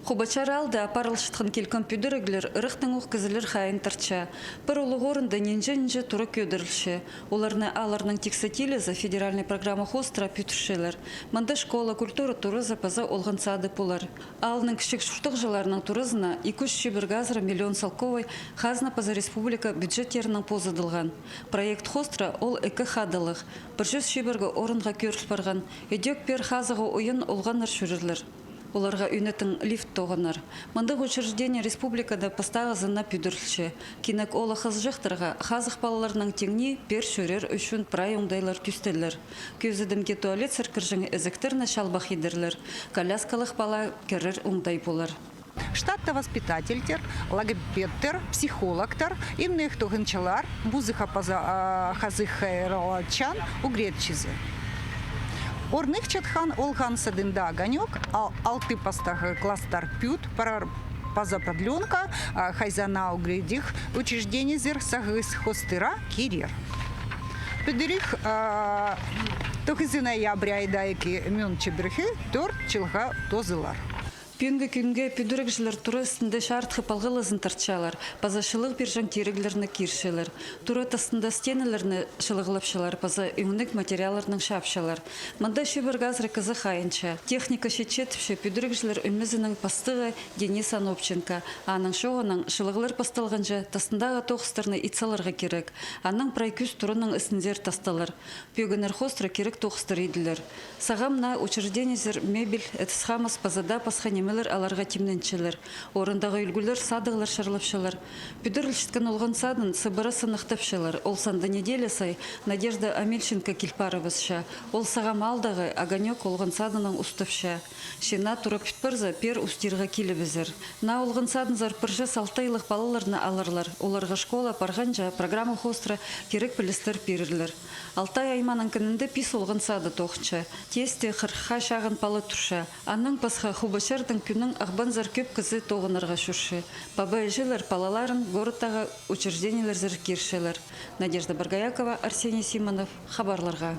Хубачар алды апарылшытқын келкен пүдірігілер ұрықтың ұққызылыр қайын тұрча. Бір ұлығы орында ненже тұры көдірілші. Оларны аларның тексатилізі федеральный программа хостра пүтіршелер. Мында школа культура турызы паза олғын сады пулар. Алының кішік шуштық жыларының турызына 200 газыры миллион салковой хазна паза республика бюджеттерінің позыдылған. Проект хостра ол экі хадылық. 100 шибіргі орынға көріш барған. Едек бер хазығы ойын олғаныр шүрірлер. Оларға үнетін лифт тоғыныр. Мындық учреждение республикада пастағызына пүдірілші. Кенек олы қыз жықтырға қазық балаларының теңні бер шөрер үшін прай оңдайлар түстелер. Көзідімге туалет сіркіржің әзіктерні шалбақ едірлер. Коляскалық бала керір оңдай болар. Штатта воспитательтер, логопедтер, психологтер, имних тогынчылар, музыка паза хазых хайралачан угретчизы. Орных чатхан олхан садында огонек, алты пастах кластар пют, паза продленка, хайзана угредих, учреждение зер сагыс хостыра кирир. Педерих тохизина ябряйдайки мюн чебрехи, торт чилга тозылар. Пүйінгі күнге пүдірікжілер тұры үстінде шартқы палғылызын тарчалар, паза шылық бір жаң теріглеріні киршелер. Тұры тастында стенелеріні шылығылапшалар, паза үңінік материаларының шапшалар. Мында шүбір газры кызы қайынша. Техника шетшетіпші пүдірікжілер үмізінің пастығы Денис Анопченко. Аның шоғының шылығылар пасталғанжа тастындағы тоқыстарны итсаларға керек. Аның прайкүз тұрының үстіндер тасталар. Пүйгінер хостра керек тоқыстар еділер. Сағамна учрежденезер мебель әтісхамыз пазада пасхане мелер аларга тимненчелер. Орындагы үлгүлөр садыглар шарлапшалар. Бүдүрлүшткөн олгон садын сыбыры сыныктапшалар. Ол санда неделя сай Надежда Амельченко килпаровызша. Ол сагам алдагы огонек олгон садынын устапша. Шина тура пүтпырза пер устирга килебезер. На олгон садын зарпыржа салтайлык балаларны алырлар. Оларга школа парганжа программа хостра керек пилистер берирлер. Алтай айманын көнүндө пис олгон сады тохча. Тесте кырха шагын палы турша. Анын пасха хубашар күннің ағбанзар көп кызы тоғынырға шүрші. Баба жилер палаларын городтағы учреждениелер зіркершелер. Надежда Баргаякова, Арсений Симонов, хабарларға.